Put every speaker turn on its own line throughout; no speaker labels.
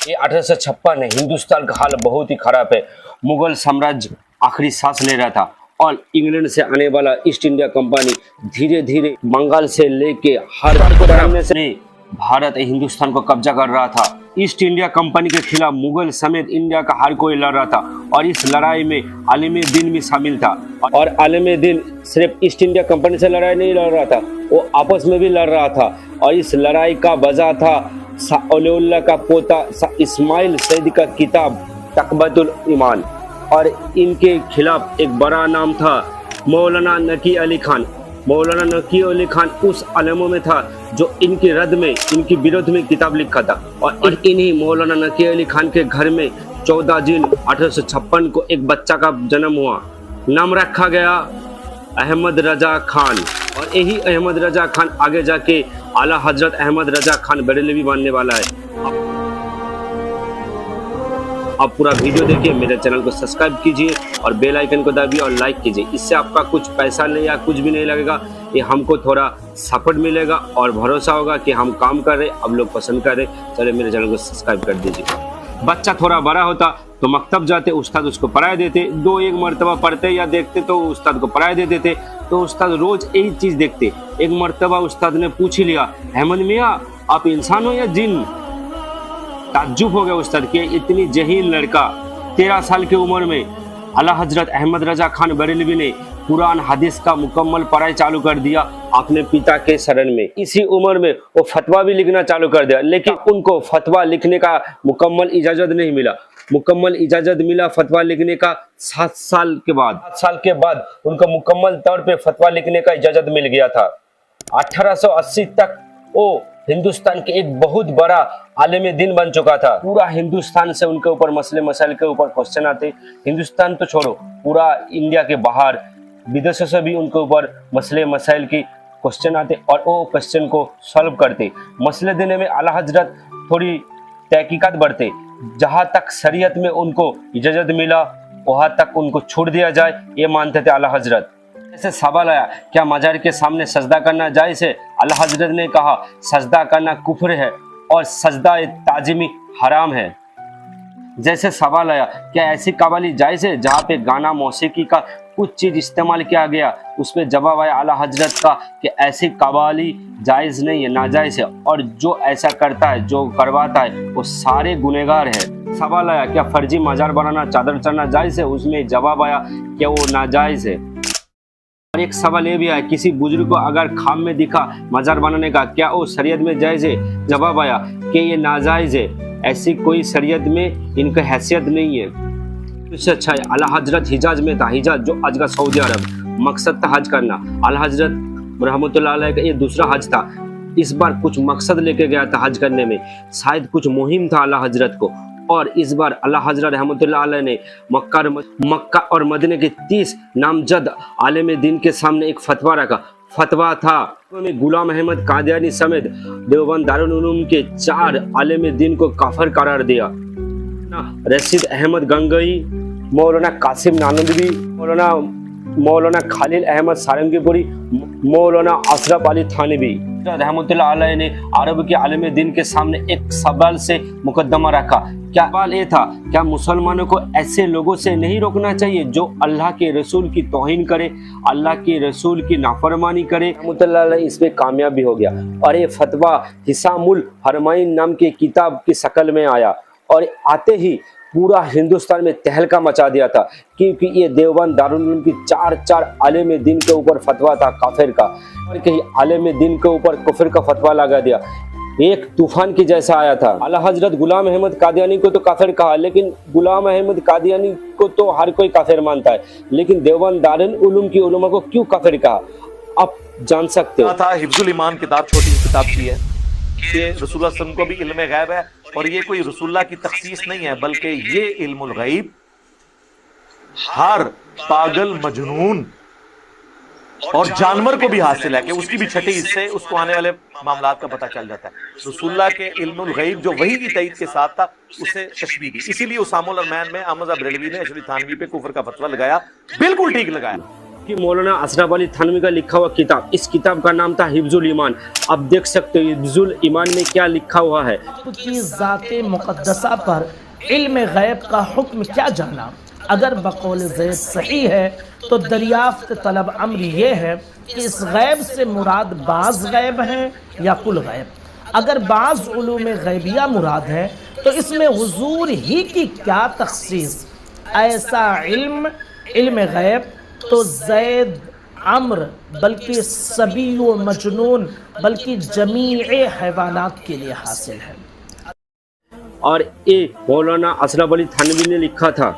ये 1856 है। हिंदुस्तान का हाल बहुत ही खराब है। मुगल साम्राज्य आखिरी सांस ले रहा था और इंग्लैंड से आने वाला ईस्ट इंडिया कंपनी धीरे धीरे बंगाल से लेके हर तरफ से भारत हिंदुस्तान को कब्जा कर रहा था। ईस्ट इंडिया कंपनी के खिलाफ मुगल समेत इंडिया का हर कोई लड़ रहा था और इस लड़ाई में आलिम दिन भी शामिल था। और आलिम दिन सिर्फ ईस्ट इंडिया कंपनी से लड़ाई नहीं लड़ रहा था, वो आपस में भी लड़ रहा था। और इस लड़ाई का वजह था औलिउल्लाह का पोता इस्माइल सईद का किताब तकबतुल ईमान, और इनके खिलाफ एक बड़ा नाम था मौलाना नकी अली खान। मौलाना नकी अली खान उस आलमों में था जो इनके रद्द में, इनके विरोध में किताब लिखा था। और इन्हीं मौलाना नकी अली खान के घर में 14 जून 1856 को एक बच्चा का जन्म हुआ। नाम रखा गया अहमद रजा खान। और यही अहमद रजा खान आगे जाके आला हजरत अहमद रजा खान बरेलवी बनने वाला है। आप पूरा वीडियो देखिए, मेरे चैनल को सब्सक्राइब कीजिए और बेल आइकन को दबाइए और लाइक कीजिए। इससे आपका कुछ पैसा नहीं या कुछ भी नहीं लगेगा, ये हमको थोड़ा सपोर्ट मिलेगा और भरोसा होगा कि हम काम कर रहे, आप लोग पसंद कर रहे। चलिए मेरे चैनल को सब्सक्राइब कर दीजिए। बच्चा थोड़ा बड़ा होता तो मकतब जाते, उस्ताद उसको पढ़ाए देते। दो एक मरतबा पढ़ते या देखते तो उस्ताद को पढ़ाए देते थे। तो उस्ताद रोज यही चीज देखते। एक मरतबा उस्ताद ने पूछ ही लिया, अहमद मियाँ आप इंसान हो या जिन? ताज्जुब हो गया उस्ताद के इतनी जहीन लड़का। 13 साल की उम्र में आला हजरत अहमद रजा खान बरेलवी ने कुरान हदीस का मुकम्मल पढ़ाई चालू कर दिया अपने पिता के शरण में। इसी उम्र में वो फतवा भी लिखना चालू कर दिया, लेकिन उनको फतवा लिखने का मुकम्मल इजाजत नहीं मिला। मुकम्मल इजाजत मिला फतवा लिखने का 7 साल के बाद। 7 साल के बाद उनको मुकम्मल तौर पे फतवा लिखने का इजाजत मिल गया था। 1880 तक वो हिंदुस्तान के एक बहुत बड़ा आलिम दिन बन चुका था। पूरा हिंदुस्तान से उनके ऊपर मसले मसाइल के ऊपर क्वेश्चन आते। हिंदुस्तान तो छोड़ो, पूरा इंडिया के बाहर विदेशों से भी उनके ऊपर मसले मसाइल की क्वेश्चन आते और वो क्वेश्चन को सॉल्व करते। मसले देने में आला हजरत थोड़ी तहकीकात बढ़ते। जहाँ तक शरीयत में उनको इजाजत मिला वहाँ तक उनको छोड़ दिया जाए, ये मानते थे आला हजरत। ऐसे सवाल आया, क्या मजार के सामने सजदा करना जायज़ है? आला हजरत ने कहा सजदा करना कुफ्र है और सजदा ताजिमी हराम है। जैसे सवाल आया, क्या ऐसी कवाली जायज़ है जहाँ पे गाना मौसीकी का कुछ चीज इस्तेमाल किया गया? उसमें जवाब आया आला हजरत का कि ऐसी कवाली जायज़ नहीं है, नाजायज़ है, और जो ऐसा करता है, जो करवाता है, वो सारे गुनहगार है। सवाल आया, क्या फर्जी मजार बनाना, चादर चढ़ना जायज़ है? उसमें जवाब आया कि वो नाजायज़ है। और एक सवाल ये भी आया, किसी बुजुर्ग को अगर खाम में दिखा मजार बनाने का, क्या वो शरीयत में जायज़ है? जवाब आया कि ये नाजायज़ है, ऐसी कोई शरीयत में इनकी हैसियत नहीं है। इससे अच्छा है आला हजरत हिजाज में था। हिजाज जो आज का सऊदी अरब, मकसद था हज करना। आला हजरत रहमतुल्लाह अलैह का ये दूसरा हज था। इस बार कुछ मकसद लेके गया था हज करने में, शायद कुछ मुहिम था आला हजरत को। और इस बार अल्लाह हजरत रहमतुल्लाह अलैह ने मक्का और मदीने के 30 नामजद आलिम दिन के सामने एक फतवा रखा। फतवा था में गुलाम अहमद कादियानी समेत देवबंद दारुल उलूम के 4 आलिम दिन को काफिर करार दिया। रशीद अहमद गंगई, मौलाना कासिम नानदवी, मौलाना खालिल अहमद सारंगीपुरी, मौलाना अशरफ अली थानवी रहमतुल्लाह अलैह ने अरब के आलिम दिन के सामने एक सवाल से मुकदमा रखा। क्या सवाल ये था, क्या मुसलमानों को ऐसे लोगों से नहीं रोकना चाहिए जो अल्लाह के रसूल की तौहीन करे, अल्लाह के रसूल की नाफरमानी करे? रहमतुल्लाह अलैह इसमें कामयाब भी हो गया और ये फतवा हिसामुल हरमैन नाम की किताब की शक्ल में आया और आते ही पूरा हिंदुस्तान में तहलका मचा दिया था, क्योंकि ये देवबंद दारुल उलूम की 4 आलिम दिन के ऊपर फतवा था काफिर का, और कहीं आलिम दिन के ऊपर कुफर का फतवा लगा दिया। एक तूफान की जैसा आया था। आला हजरत गुलाम अहमद कादियानी को तो काफिर कहा, लेकिन गुलाम अहमद कादियानी को तो हर कोई काफिर मानता है, लेकिन देवबंद दारुल उलूम की उलमा को क्यों काफिर कहा, आप जान सकते हो।
था हिफ्जुल ईमान किताब, छोटी किताब की है, ये रसूलुल्लाह सल्लल्लाहु अलैहि वसल्लम को भी इल्म गैब है और ये कोई रसूलुल्लाह की तखसीस नहीं है, बल्कि ये इल्मुल गैब हर पागल, मजनून और जानवर को भी हासिल है कि उसकी भी छठी हिस्से उसको आने वाले मामलात का पता चल जाता है। रसूलुल्लाह के इल्मुल गैब जो वही की तईद के साथ था, उसे तशबीह की। इसीलिए उसामुल अरमैन में अहमद बरेलवी ने अशरफ थानवी पे कुफर का फतवा लगाया, बिल्कुल ठीक लगाया।
कि मौलाना अशरफ अली थानवी का लिखा हुआ किताब, इस किताब का नाम था हिफ्जुल ईमान। आप देख सकते हो हिफ्जुल ईमान में क्या लिखा हुआ है।
की ज़ाते मुक़द्दसा पर इल्म गैब का हुक्म क्या जाना। अगर बकौल ज़ैद सही है तो दरियाफ्त तलब अम्र ये है कि इस गैब से मुराद बाज़ गैब हैं या कुल गैब। अगर बाज़ उलूम गैबिया मुराद है तो इसमें हुजूर ही की क्या तख़सीस। ऐसा इल्म गैब तो ज़ैद अम्र बल्कि सभी व मजनून बल्कि जमीए हैवानात के लिए हासिल है।
और ये मौलाना अशरफ अली थानवी ने लिखा था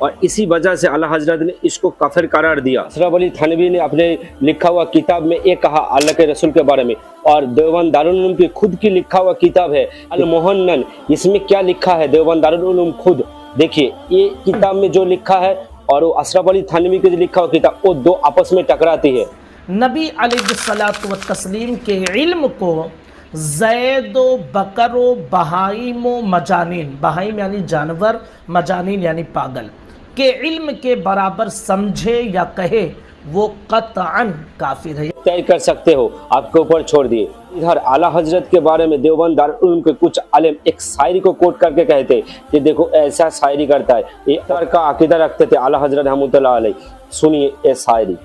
और इसी वजह से आला हजरत ने इसको काफिर करार दिया। अशरफ अली थानवी ने अपने लिखा हुआ किताब में ये कहा अल्लाह के रसूल के बारे में, और देवबंद दारुल उलूम की खुद की लिखा हुआ किताब है अल मुहन्नन, इसमें क्या लिखा है देवबंद दारुल उलूम खुद देखिए। ये किताब में जो लिखा है और वो अशरफ अली थानवी के जो लिखा हुआ किताब, वो दो आपस में टकराती है।
नबी अलैहिस्सलातु व तस्लीम के इल्म को ज़ैदो बकरो बहाइमो मजानिन, बहाइम यानी जानवर, मजानिन यानी पागल, के इल्म के बराबर समझे या कहे वो कतअन काफिर है।
तय कर सकते हो, आपके ऊपर छोड़ दिए। इधर आला हजरत के बारे में देवबंद दारुल उलूम के कुछ आलिम एक शायरी को कोट करके कहते कि देखो ऐसा शायरी करता है, ये तरह का अकीदा रखते थे आला हजरत रहमतुल्लाह अलैह। सुनिए ये शायरी।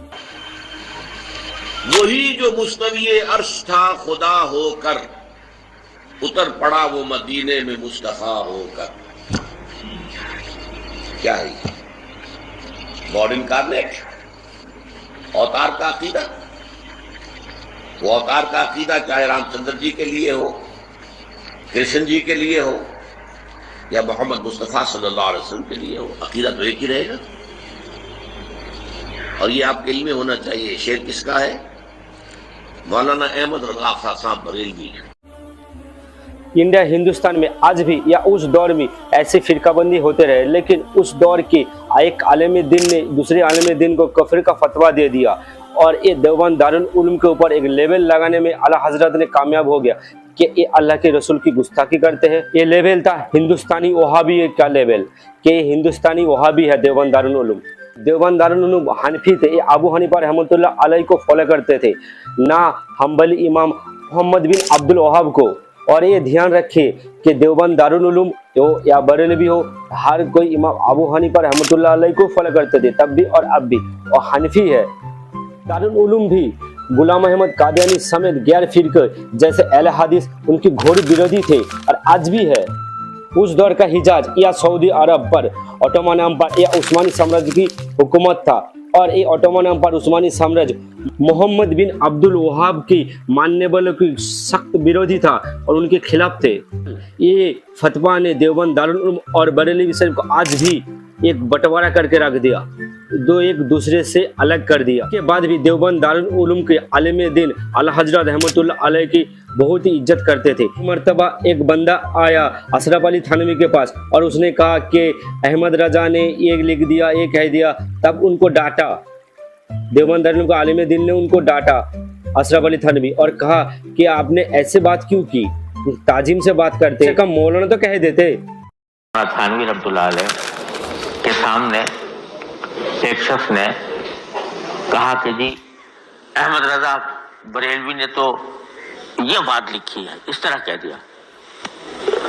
वही जो मुस्तवी अर्श था खुदा होकर, उतर पड़ा वो मदीने में मुस्तफा होकर। क्या है गॉड इनकारनेट, अवतार का अकीदा। वो अवतार का अकीदा चाहे रामचंद्र जी के लिए हो, कृष्ण जी के लिए हो या मोहम्मद मुस्तफा सल्लल्लाहु अलैहि वसल्लम के लिए हो, अकीदा तो एक ही रहेगा। और ये आपके इल्म में होना चाहिए। शेर किसका है? मौलाना अहमद रज़ा खां साहब बरेलवी।
इंडिया हिंदुस्तान में आज भी या उस दौर में ऐसे फिरकाबंदी होते रहे, लेकिन उस दौर के एक आलिम दिन ने दूसरे आलिम दिन को कफर का फतवा दे दिया और ये देवबंद दारुल उलूम के ऊपर एक लेवल लगाने में आला हजरत ने कामयाब हो गया कि ये अल्लाह के रसूल की गुस्ताखी करते हैं। ये लेवल था हिंदुस्तानी वहाबी का लेवल, कि हिंदुस्तानी वहाबी है देवबंद दारुल उलूम। देवबंद दारुल उलूम हनफी थे, ये अबू हनीफा रहमतुल्लाह अलैह को फॉलो करते थे, ना हम्बली इमाम मोहम्मद बिन अब्दुल वहाब को। और ये ध्यान रखिए कि देवबंद दारुल उलूम हो या बरेलवी हो, हर कोई इमाम अबू हनीफा रहमतुल्लाह अलैह को फॉलो करते थे तब भी और अब भी, और हनफी है। दारुल उलूम भी गुलाम अहमद कादियानी समेत गैर फिरके जैसे अहले हदीस उनकी घोर विरोधी थे और आज भी है। उस दौर का हिजाज या सऊदी अरब पर ऑटोमन एम्पायर या उस्मानी साम्राज्य की हुकूमत था, और ये ऑटोमन एम्पायर उस्मानी साम्राज्य मोहम्मद बिन अब्दुल वहाब की मानने वालों की सख्त विरोधी था और उनके खिलाफ थे। ये फतवा ने देवबंद दारुल उलूम और बरेलवी शरीफ को आज भी एक बंटवारा करके रख दिया, दो एक दूसरे से अलग कर दिया। के बाद भी देवबंद दारुल उलूम के आलिम दिन आला हजरत रहमतुल्लाह अलैह की बहुत ही इज्जत करते थे। मर्तबा एक बंदा आया अशरफ अली थानवी के पास और उसने कहा कि अहमद रजा ने ये लिख दिया, ये कह दिया। तब उनको डांटा, देवबंद दारुल उलूम के आलिम दिन ने उनको डांटा अशरफ अली थानवी और कहा कि आपने ऐसे बात क्यों की, ताजीम से बात करते, कम मौलाना तो कह देते।
थानवी रहमतुल्लाह अलैह के सामने एक शख्स ने कहा कि जी अहमद रजा बरेलवी ने तो ये बात लिखी है, इस तरह कह दिया,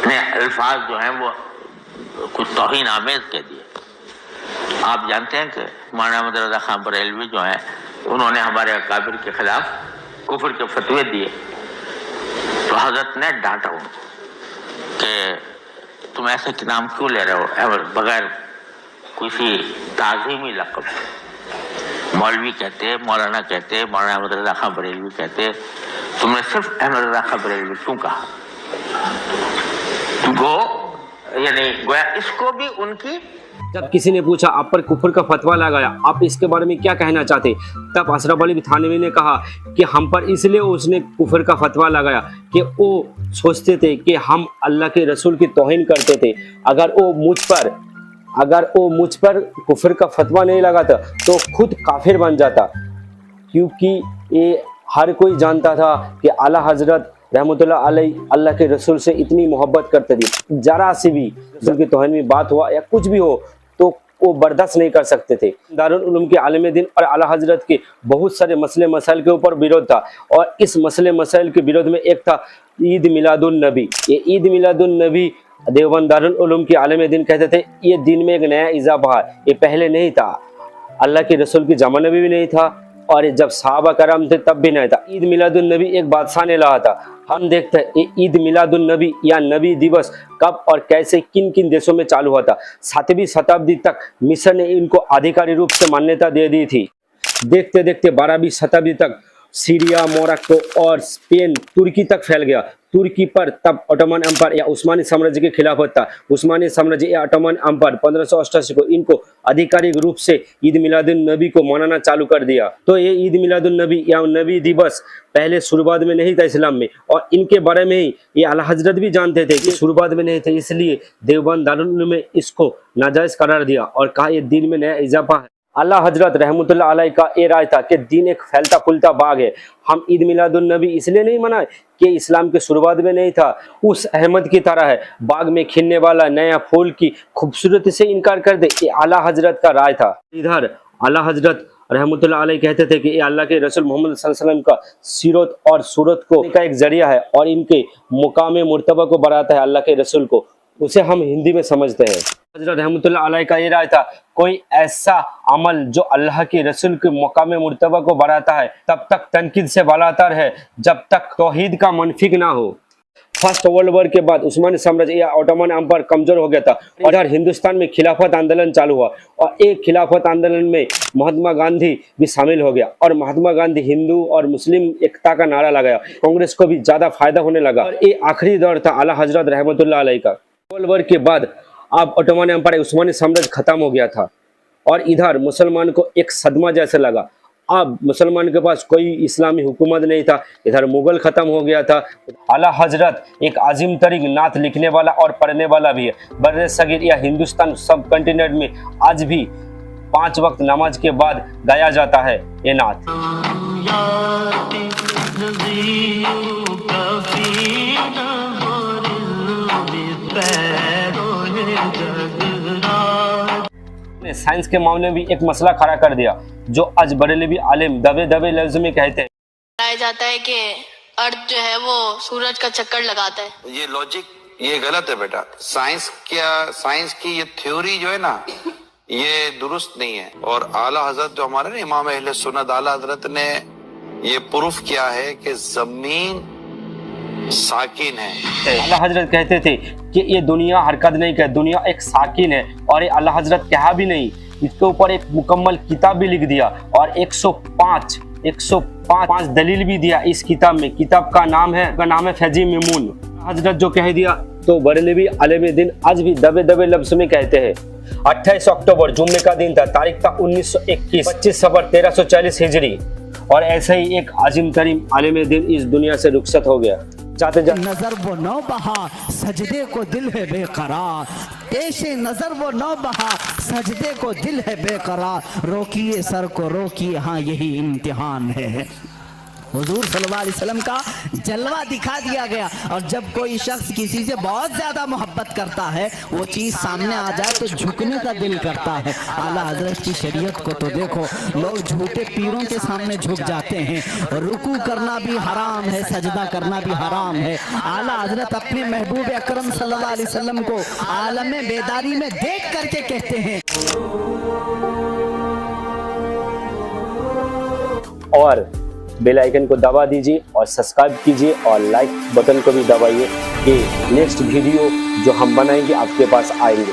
ने अल्फाज जो हैं वो कुछ तौहीन आमेज कह दिए। आप जानते हैं कि मौलाना अहमद रजा खान बरेलवी जो हैं उन्होंने हमारे अकाबिर के खिलाफ कुफर के फतवे दिए, तो हजरत ने डांटा उनको कि तुम ऐसे नाम क्यों ले रहे हो बगैर किसी ताज़ीमी लक़ब। मौलवी कहते, मौलाना कहते, मौलाना अहमद रज़ा खां बरेलवी कहते, तुमने सिर्फ अहमद रज़ा खां बरेलवी क्यों कहा? यानी गोया इसको भी उनकी।
जब किसी ने पूछा आप पर कुफर का फतवा लगाया, आप इसके बारे में क्या कहना चाहते, तब अशरफ अली थानवी ने कहा कि हम पर इसलिए उसने कुफर का फतवा लगाया कि वो सोचते थे कि हम अल्लाह के रसूल की तौहीन करते थे। अगर वो मुझ पर कुफर का फतवा नहीं लगाता तो खुद काफिर बन जाता, क्योंकि ये हर कोई जानता था कि आला हजरत रहमतुल्लाह अलैह अल्लाह के रसूल से इतनी मोहब्बत करते थे। जरा से भी रसूल की तौहीन में बात हुआ या कुछ भी हो तो वो बर्दाश्त नहीं कर सकते थे। दारुल उलूम के आलिम दीन और आला हजरत के बहुत सारे मसले मसाइल के ऊपर विरोध था, और इस मसले मसाइल के विरोध में एक था ईद मिलादुन नबी। ये ईद मिलादुन नबी देवबंद दारुल उलूम के आलिम दीन कहते थे ये दिन में एक नया इजाफा है, ये पहले नहीं था, अल्लाह के रसूल के ज़माने में भी नहीं था, और जब सहाबा करम थे तब भी नहीं था। ईद मिलादुन नबी एक बादशाह ने लाया था। हम देखते हैं ये ईद मिलादुन नबी या नबी दिवस कब और कैसे किन किन देशों में चालू हुआ था। 7वीं शताब्दी तक मिस्र ने इनको आधिकारिक रूप से मान्यता दे दी थी। देखते देखते 12वीं शताब्दी तक सीरिया, मोरक्को और स्पेन, तुर्की तक फैल गया। तुर्की पर तब ऑटोमन एम्पायर या उस्मानी साम्राज्य के खिलाफत था। उस्मानी साम्राज्य या ऑटोमन एम्पायर 1588 को इनको आधिकारिक रूप से ईद मिलादुन नबी को मनाना चालू कर दिया। तो ये ईद मिलादुन नबी या नबी दिवस पहले शुरुआत में नहीं था इस्लाम में, और इनके बारे में ही ये आला हजरत भी जानते थे कि शुरुआत में नहीं थे, इसलिए देवबंद दारुल उलूम में इसको नाजायज करार दिया और कहा ये दिन में नया इजाफा है। आला हजरत रहमतुल्लाह अलैह का ये राय था कि दिन एक फैलता फूलता बाग है। हम ईद मिलादुन नबी इसलिए नहीं मनाए कि इस्लाम के शुरुआत में नहीं था, उस अहमद की तरह है, बाग में खिलने वाला नया फूल की खूबसूरती से इनकार कर दे, ये आला हजरत का राय था। इधर आला हजरत रहमतुल्लाह अलैह कहते थे कि ये अल्लाह के रसूल मोहम्मद सल्लल्लाहु अलैहि वसल्लम का सीरत और सूरत को का एक जरिया है, और इनके मुकाम मुर्तबा को बढ़ाता है अल्लाह के रसूल को, उसे हम हिंदी में समझते हैं। हजरत रहमतुल्लाह अलैह का ये राय था कोई ऐसा अमल जो अल्लाह के रसूल के मुकाम मुर्तबा को बढ़ाता है तब तक तनकीद से बालातर है जब तक तौहीद का मुनफिक ना हो। फर्स्ट वर्ल्ड वॉर के बाद उस्मानी साम्राज्य या ऑटोमन एम्पायर कमजोर हो गया था। इधर हिंदुस्तान में खिलाफत आंदोलन चालू हुआ, और एक खिलाफत आंदोलन में महात्मा गांधी भी शामिल हो गया, और महात्मा गांधी हिंदू और मुस्लिम एकता का नारा लगाया। कांग्रेस को भी ज्यादा फायदा होने लगा। ये आखिरी दौर था आला हजरत रहमतुल्लाह अलैह का। वर्ल्ड वॉर के बाद अब ऑटोमन एम्पायर उस्मानी साम्राज्य खत्म हो गया था, और इधर मुसलमान को एक सदमा जैसे लगा। अब मुसलमान के पास कोई इस्लामी हुकूमत नहीं था, इधर मुगल खत्म हो गया था। आला हजरत एक अजीम तरीन नात लिखने वाला और पढ़ने वाला भी है। बर्रे सगीर या हिंदुस्तान सब कंटिनेंट में आज भी 5 वक्त नमाज के बाद गाया जाता है ये नात। साइंस के मामले में भी एक मसला खड़ा कर दिया जो आज बरेलवी आलिम दबे दबे लफ्ज में कहते हैं।
बताया जाता है कि अर्थ जो है वो सूरज का चक्कर लगाता है।
ये लॉजिक ये गलत है बेटा। साइंस की ये थ्योरी जो है ना ये दुरुस्त नहीं है। और आला हजरत जो हमारे ना इमाम अहले सुन्नत आला हजरत ने ये प्रूफ किया है कि जमीन साकिन है।
अल्लाह हजरत कहते थे कि ये दुनिया हरकत नहीं कर, दुनिया एक साकिन है, और ये अल्लाह हजरत कहा भी नहीं, इसके ऊपर एक मुकम्मल किताब भी लिख दिया और 105 दलील भी दिया इस किताब में। किताब का नाम है फैजी मेमून। हजरत जो कह दिया तो बरेलवी आलिम दीन आज भी दबे दबे लफ्ज में कहते हैं। 28 अक्टूबर जुम्मे का दिन था, तारीख था 1921, 25 सफर 1340 हिजरी, और ऐसे ही एक आजिम तरीन आलिम दीन इस दुनिया से रुखसत हो गया। जाते जाते
नजर वो नौ बहा सजदे को दिल है बेकरार, पेशे नजर वो नौ बहा सजदे को दिल है बेकरार, रोकिए सर को रोकिए, हाँ यही इम्तिहान है। हुजूर सल्लल्लाहु अलैहि वसल्लम का जलवा दिखा दिया गया। और जब कोई शख्स किसी से बहुत ज्यादा मोहब्बत करता है वो चीज सामने आ जाए तो झुकने का दिल करता है। आला हजरत की शरीयत को तो देखो, लोग झूठे पीरों के सामने झुक जाते हैं। रुकू करना भी हराम है, सजदा करना भी हराम है। आला हजरत अपने महबूब अकरम सल्लल्लाहु अलैहि वसल्लम को आलम बेदारी में देख करके कहते हैं।
और बेल आइकन को दबा दीजिए और सब्सक्राइब कीजिए और लाइक बटन को भी दबाइए कि नेक्स्ट वीडियो जो हम बनाएंगे आपके पास आएंगे।